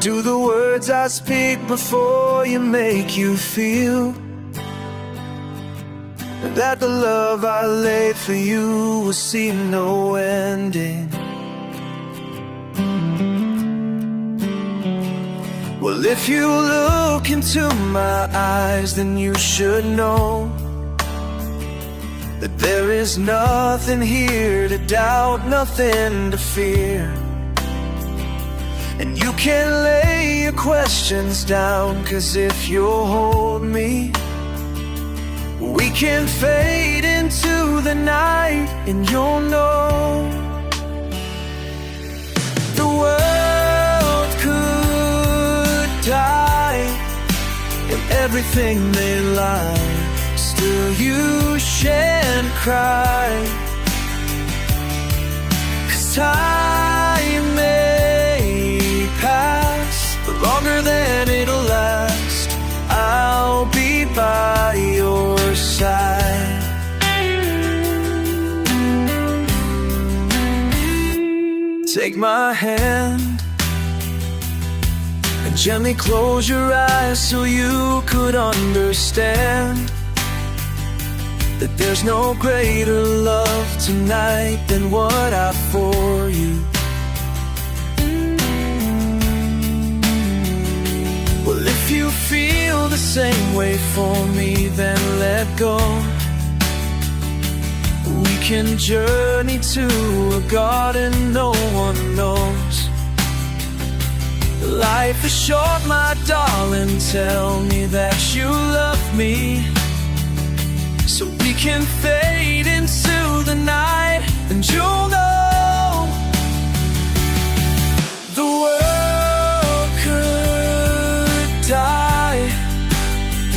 Do the words I speak before you make you feel that the love I laid for you will see no ending? Well, if you look into my eyes, then you should know that there is nothing here to doubt, nothing to fear. And you can lay your questions down, 'cause if you'll hold me, we can fade into the night, and you'll know the world could die and everything may lie, still you shan't cry. 'Cause time may pass, but longer than it'll last, I'll be by your side. Take my hand and gently close your eyes so you could understand that there's no greater love tonight than what I've for you. Well, if you feel the same way for me, then let go. We can journey to a garden no one knows. Life is short, my darling, tell me that you love me, so we can fade into the night, and you'll know the world could die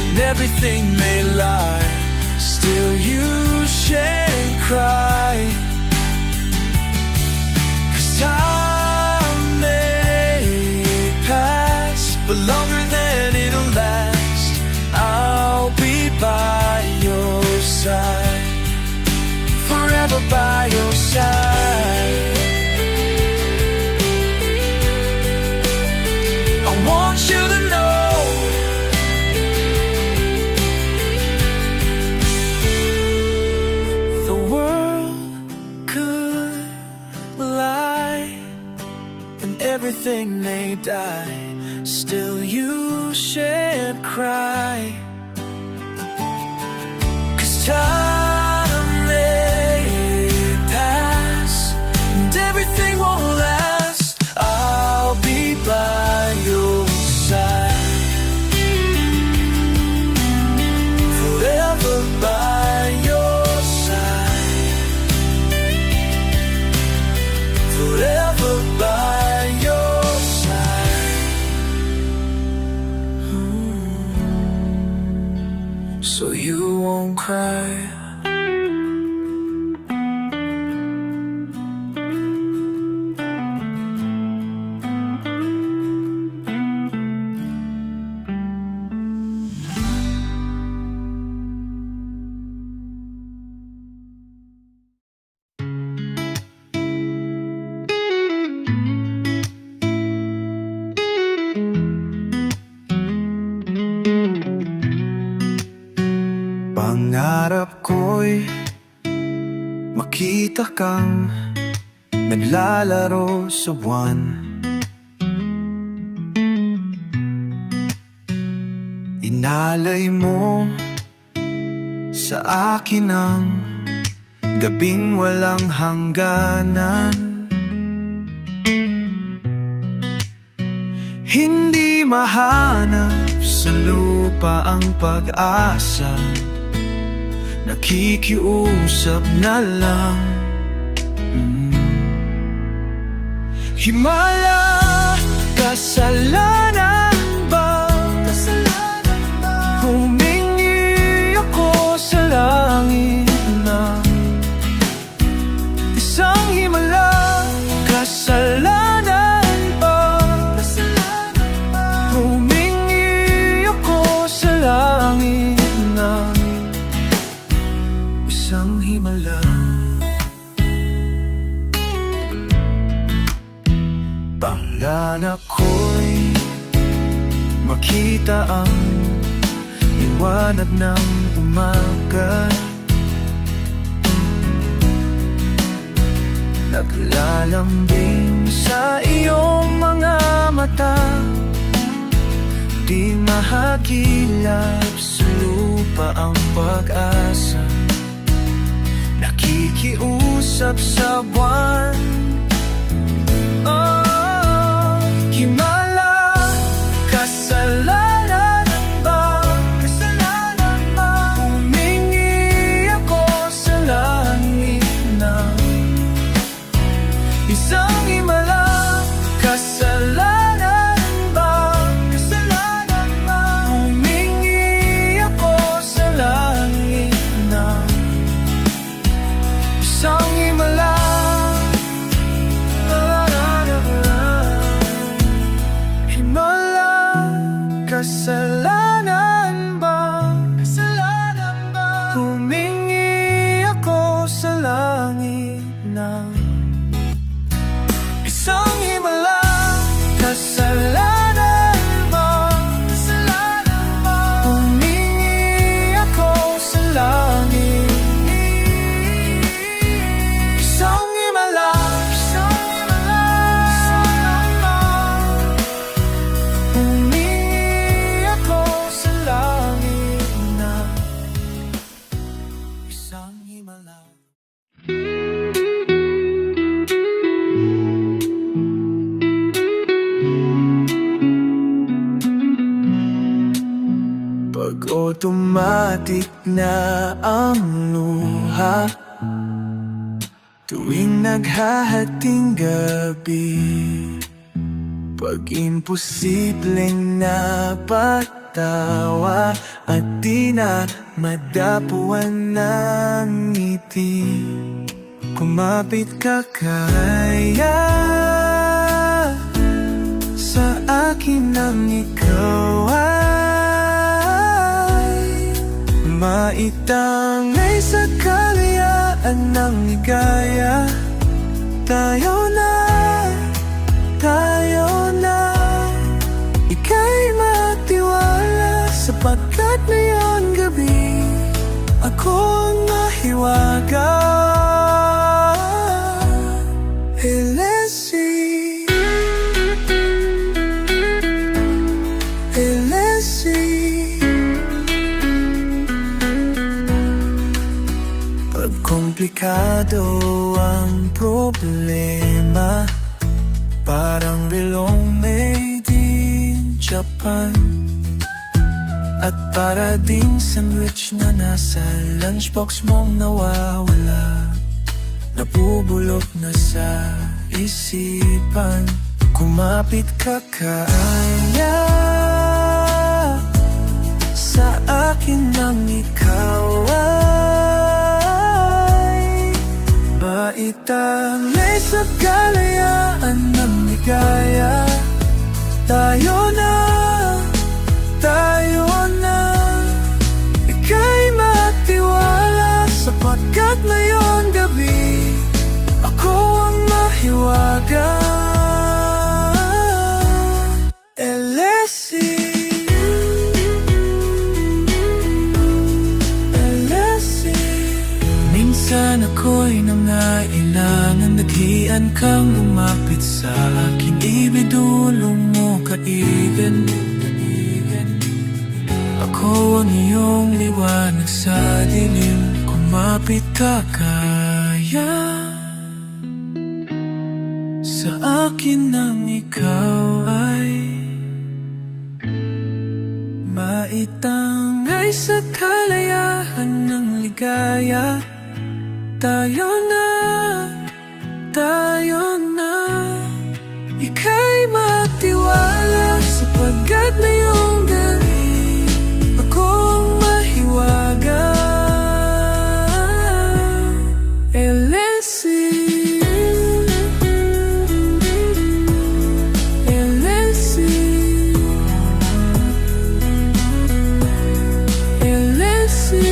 and everything may lie, still you shan't cry. 'Cause time may pass, but longer than it'll last, I'll be by your side, forever by your side. I want you to know the world could lie and everything may die, still you shan't cry. 'Cause time may pass and everything won't last, I'll be by your side, forever by your side, forever by your side. So you won't cry. Pangarap ko'y makita kang naglalaro sa buwan. Inalay mo sa akin ang gabing walang hangganan. Hindi mahanap sa lupa ang pag-asa, nakikiusap na lang. Himala, kasalanan ba? Humingi ako sa langit na isang himala, kasalanan ba? Humingi ako sa langit na isang himala. Pangarap ko'y makita ang liwanag ng umaga. Naglalambing sa iyong mga mata, di mahagilap sa lupa ang pag-asa. Nakikiusap sa buwan, oh, himala, kasalanan ba? Kasalanan ba? Humingi ako sa langit na isang himala, kasalanan ba? Kasalanan ba? Humingi ako sa langit na isang himala. Himala, kasalanan ba? Kasalanan ba? Humingi ako sa langit na isang himala, kasalanan ba? Kasalanan ba? Humingi ako sa langit. Isang himala, isang himala, kasalanan ba? Humingi ako sa langit na isang himala. Pag automatic na ang luha, tuwing naghahating gabi, pag imposibleng napatawa at di na madapuan ng ngiti, kumapit ka kaya sa akin nang ikaw maitangay sa kalayaan ng ligaya. Tayo na, ika'y matiwala, sapagkat ngayong gabi ako ang mahiwaga. Elesi, Elesi, komplikado ang problema, parang belong made in Japan, at para ding sandwich na nasa lunchbox mong nawawala, nabubulok na sa isipan. Kumapit ka kaya sa akin nang ikaw maitangay sa kalayaan ng ligaya. Tayo na, ika'y matiwala, sapagkat ngayong gabi ako ang mahiwaga. Elesi, minsan ako'y nangailangan, naghian kang lumapit sa akin, ibidulong mo kaigan. Ako ang iyong liwanag sa dilim, kumapit ka kaya sa akin nang ikaw ay maitangay sa kalayaan ng ligaya. Tayo na, ika'y matiwala, sapagkat ngayong gabi ako ang mahiwaga. Elesi, Elesi, Elesi.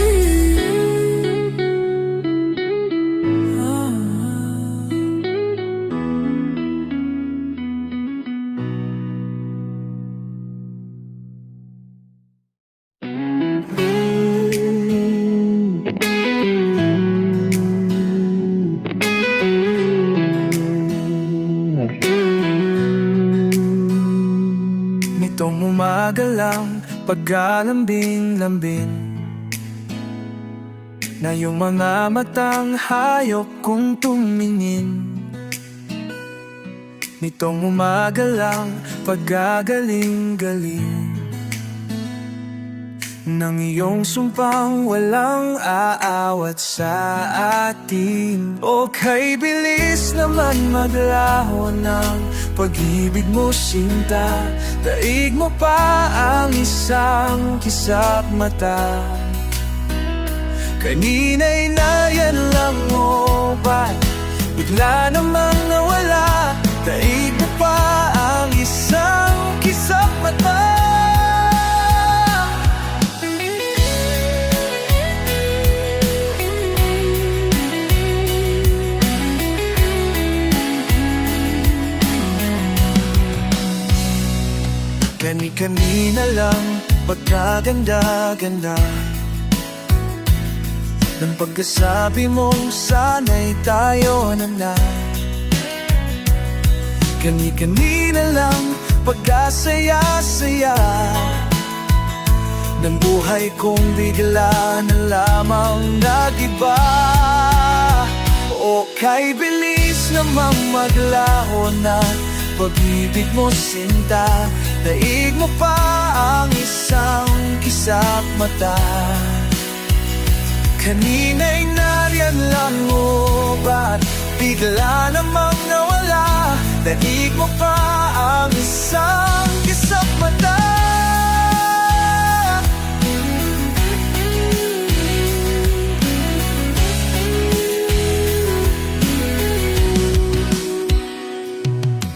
Nitong umaga lang, pagkalambing-lambing na yung mga matang hayop kong tumingin. Nitong umaga lang, paggagaling-galing ng iyong sumpang walang aawat sa atin. O kay bilis naman maglaho ng pag-ibig mo, sinta. Daig mo pa ang isang kisap mata. Kanina'y nayan lang mo, ba't bigla namang nawala? Daig mo pa ang isang kisap mata. Kani-kanina lang, pagkaganda-ganda ng pagkasabi mong sana'y tayo na. Kani-kanina lang, pagkasaya-saya ng buhay kong bigla na lamang nag-iba. O kay bilis namang maglaho na pag-ibig mo, sinta. Daig mo pa ang isang kisap mata. Kanina'y nariyan lang mo, ba't bigla namang nawala? Daig mo pa ang isang kisap mata.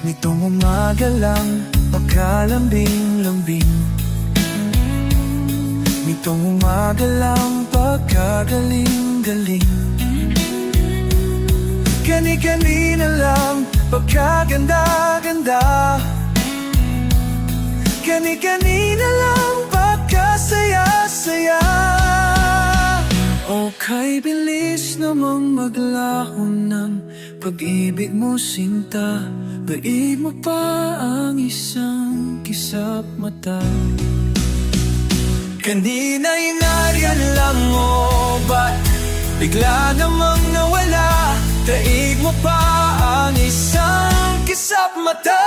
Nitong umaga lang, pagkalambing-lambing. Nitong umaga lang, pagkagaling-galing. Kani-kanina lang, pagkaganda-ganda. Kani-kanina lang, pagkasaya-saya. O kay bilis namang maglaho ng pag-ibig mo, sinta. Daig mo pa ang isang kisap mata. Kanina'y nariyan lang mo, ba't bigla namang nawala? Daig mo pa ang isang kisap mata.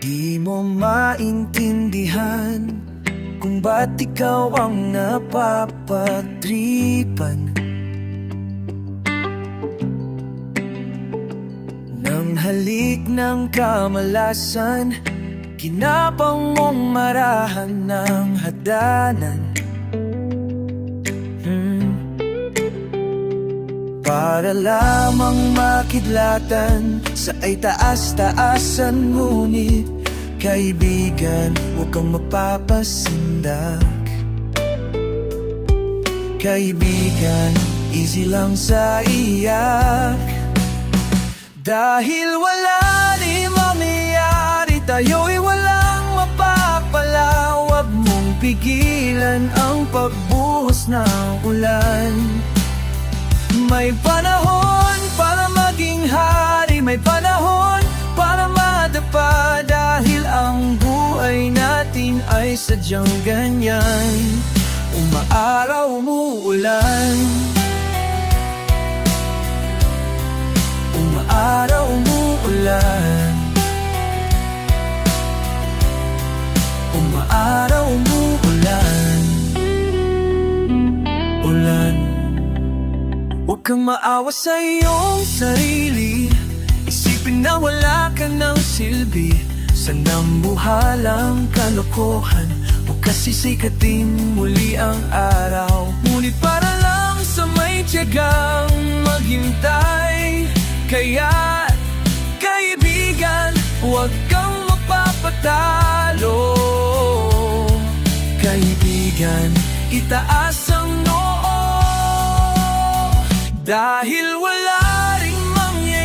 Di mo maintindihan kung ba't ikaw ang napapatripan ng halik ng kamalasan. Kinapang mong marahan ng hagdanan, para lamang makidlatan sa ay taas-taasan. Ngunit kaibigan, huwag kang mapapasindak. Kaibigan, easy lang sa iyak. Dahil wala di mangyayari, tayo'y walang mapapala. Huwag mong pigilan ang pagbuhos ng ulan. May panahon para maging hari, may panahon para madapa. Dahil ang buhay natin ay sadyang ganyan, umaaraw, umuulan. Umaaraw, umuulan. Umaaraw, umuulan. Ulan. Huwag kang maawa sa iyong sarili. Isipin na wala ka ng silbi sa nambuhalang kalokohan. Huwag kasisikatin muli ang araw, ngunit para lang sa may tiyagang maghintay. Kaya kaibigan, huwag kang mapapatalo. Kaibigan, itaas ang noo. Dahil wala ring mangyayari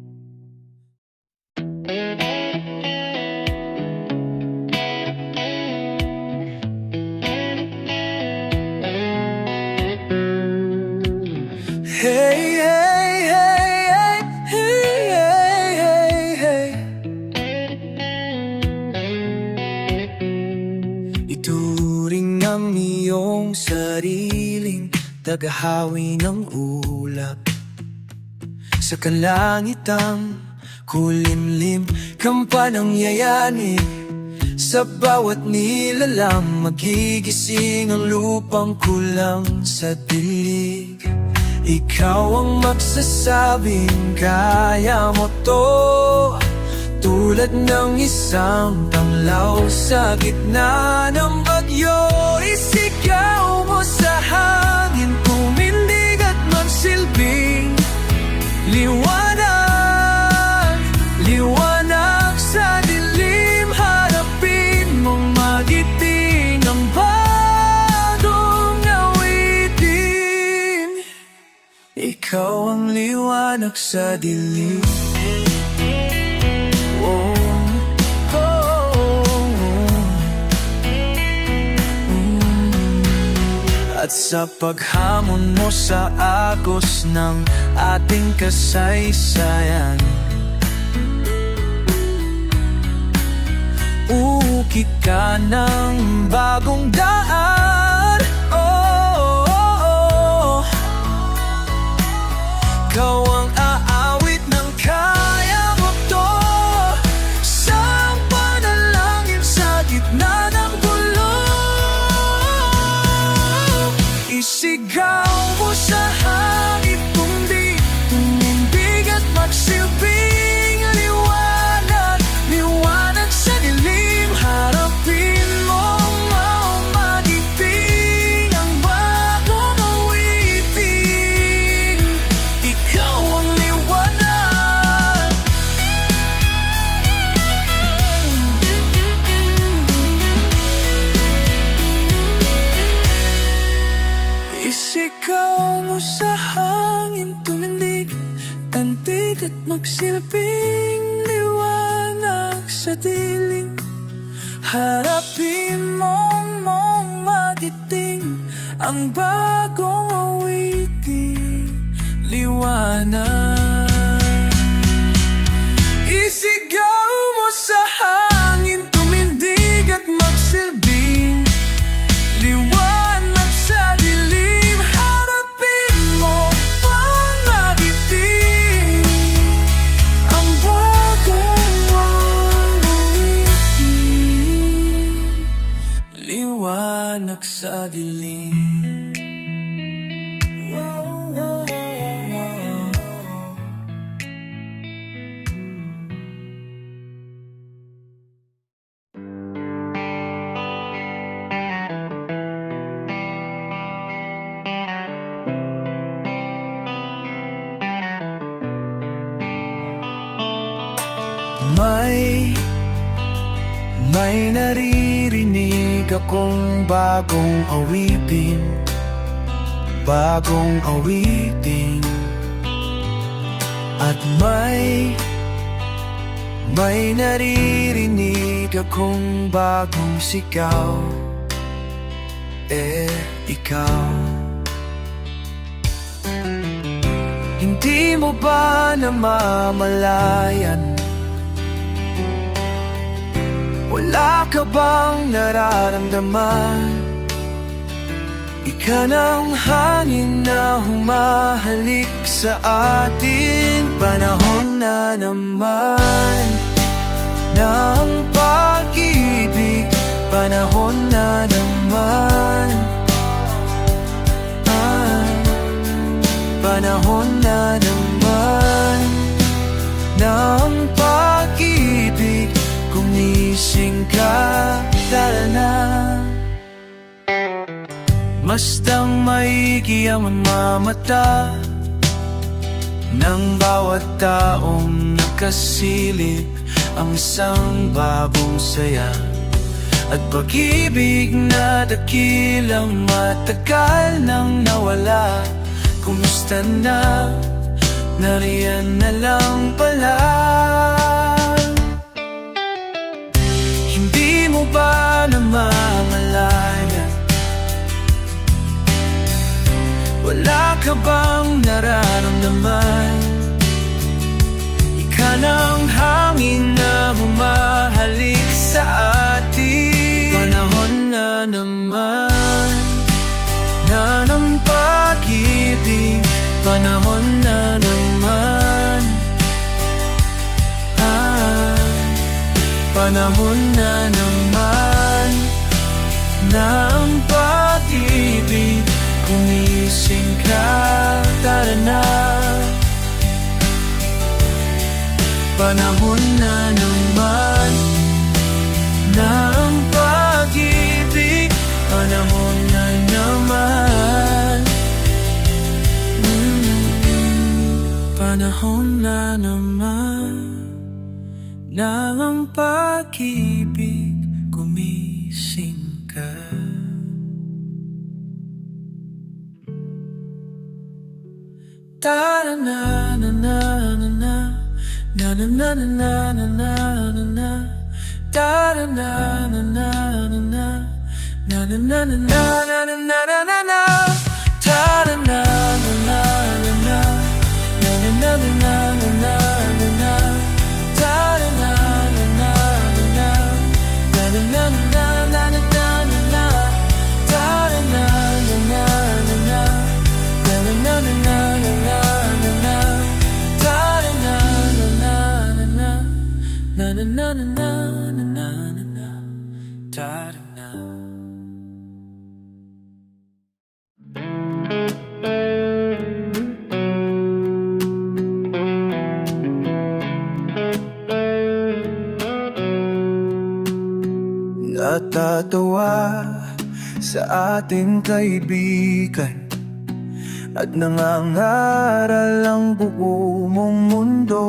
tagahawi ng ulap. Sa kalangitang kulimlim, kampanang yayanig. Sa bawat nilalang magigising ang lupang kulang sa dilig. Ikaw ang magsasabing kaya mo to, tulad ng isang tanglaw sa gitna ng bagyo. Isigaw mo sa hangin, tumindig at magsilbing liwanag, liwanag sa dilim. Harapin mong magiting ang bagong awitin. Ikaw ang liwanag sa dilim. At sa paghamon mo sa agos ng ating kasaysayan, ukit ka ng bagong daan. Ikaw ang aawit ng kaya mo to, sa panalangin sa gitna ng gulo. Isigaw mo sa hangin, tumindig at magsilbing liwanag, liwanag sa dilim. Harapin mong magiting ang bagong awitin. Ikaw ang liwanag. Isigaw mo sa hangin, tumindig, tantig at magsilbing liwanag sa dilim. Harapin mong magiting ang bagong awitin, liwanag. Isigaw mo sa hangin, tumindig at magsilbing liwanag sa dilim. Harapin mo magiting ang bagong awitin, liwanag sa dilim. May naririnig akong bagong awitin, bagong awitin. At may naririnig akong bagong sigaw. Ikaw, hindi mo ba namamalayan? Wala ka bang nararamdaman? Ika ng hangin na humahalik sa atin. Panahon na naman ng pag-ibig, panahon na naman, panahon na naman ng pag-ibig. Gumising ka, tara na. Mastang maigi ang mamata ng bawat taong nakasilip ang isang bagong saya. At pag-ibig na dakilang matagal nang nawala. Kumusta na, nariyan na lang pala. Hindi mo ba namamalayan? Wala ka bang nararamdaman? Ika ng hangin na humahalik sa atin. Panahon na naman na ng pag Panahon na naman na ang pag-ibig gumising ka, tara na. Panahon na naman na ang pag-ibig, panahon na naman. Panahon na naman na ang pag-ibig gumising ka. Ta na na na na na na na na na na na na na ta na na na na na na na na na na na na na na ta na na na na na na na na na na na na ta na na na na na na na na na na na ta na na na na na na na na na na na na na na na ta na. Natatawa sa ating kaibigan at nangangaral ang buo mong mundo.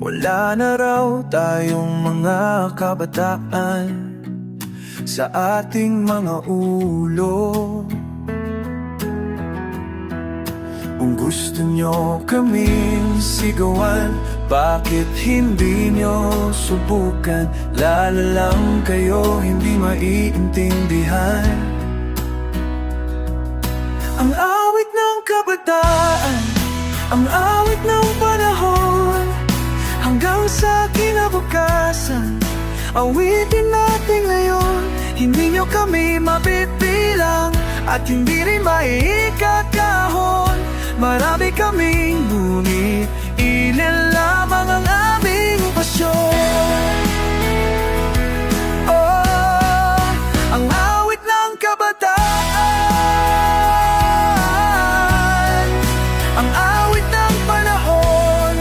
Wala na raw tayong mga kabataan sa ating mga ulo. Kung gusto nyo kaming sigawan, bakit hindi nyo subukan? Lalo lang kayo hindi maiintindihan ang awit ng kabataan, ang awit ng panahon, hanggang sa kinabukasan. Awitin natin ngayon, hindi nyo kami mapipilang at hindi rin maikakahon. Marami kaming ngunit ilan lamang ang aming pasyon. Oh, ang awit ng kabataan, ang awit ng panahon,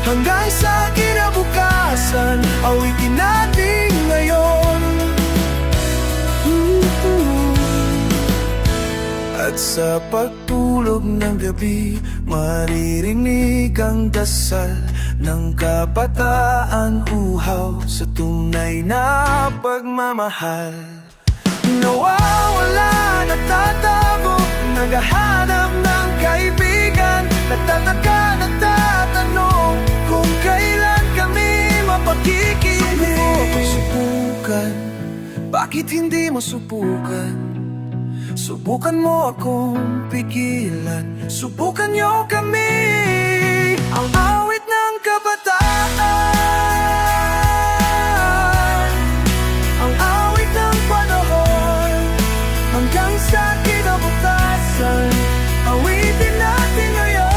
hanggang sa kinabukasan. Awitin natin ngayon. At sa pagtulog ng gabi, maririnig ang dasal ng kabataan, uhaw sa tunay na pagmamahal. Nawawala, natatago, naghahanap ng kaibigan, nagtataka, nagtatanong kung kailan kami mapagkikita. Subukan, bakit hindi mo subukan? Subukan mo akong pigilan, subukan nyo kami. Ang awit ng kabataan, ang awit ng panahon, hanggang sa kinabukasan. Awitin natin ngayon.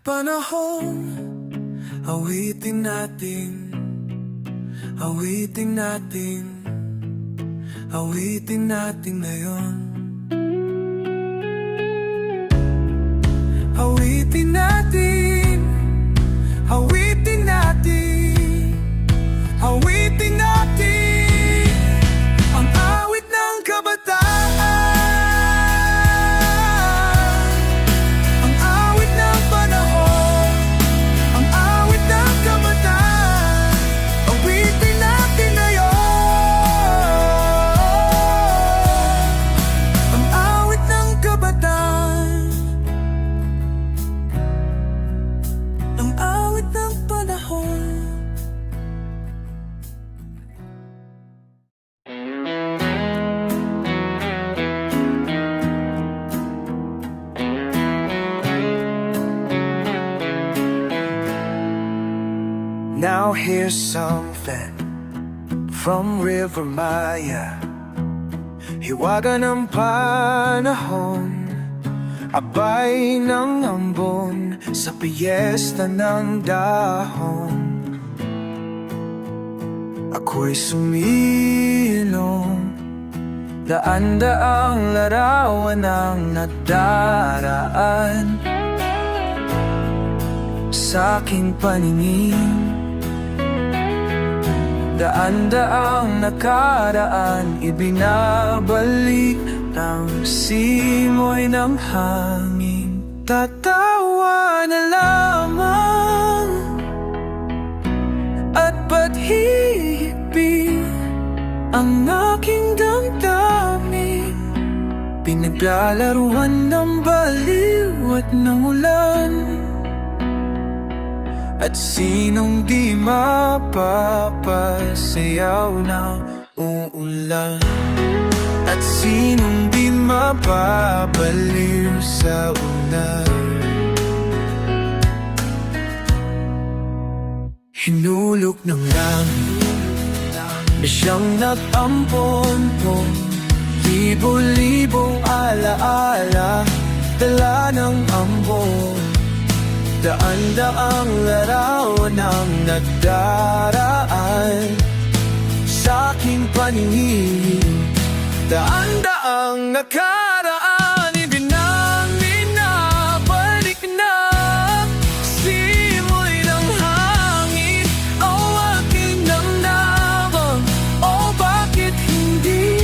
Panahon, awitin natin, awitin natin, awitin natin ngayon. Awitin natin, awitin natin, awitin natin, ang awit ng kabataan. Now here's something from River Maya. Hiwaga ng panahon, abay ng ambon, sa piyesta ng dahon. Ako'y sumilong, daan-daang larawan ng nadaraan sa aking paningin. Daan-daang nakaraan, ibinabalik ng simoy ng hangin. Tatawa na lamang at pag-ibig ang aking damdamin. Pinaglalaruan ng baliw at ng ulan, at sinong di mapapasayaw ng uulan, at sinong di mapabaliw sa ulan. Hinulog ng langit na siyang nag-ampon-pon, libo-libong alaala, dala ng ambon. Daan-daang larawan ng nagdaraan sa aking paningin. Daan-daang nakaraan, ibinangin na, balik na, simoy ng hangin. O aking damdaman, o bakit hindi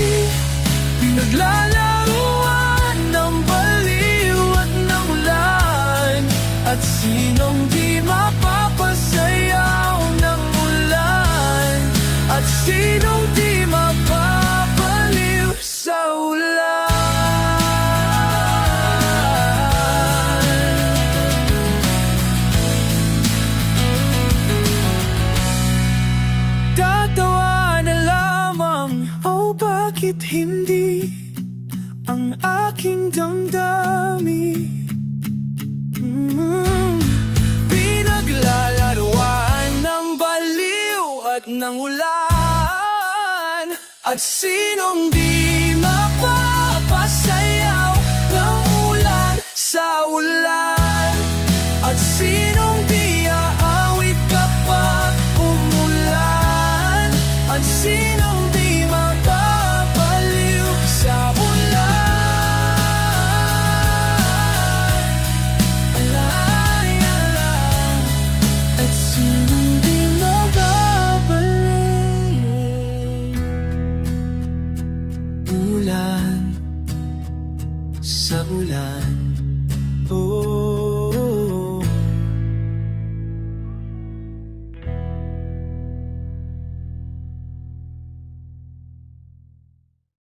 pinaglalaruan ng baliw at ng ulan, at sinong di mapapasayaw ng ulan, at sinong di mapapaliw sa ulan. Tatawa na lamang, oh bakit hindi ang aking damdamin. Pinaglalaruan ng baliw at ng ulan, at sinong di mapapasayaw ng ulan sa ulan.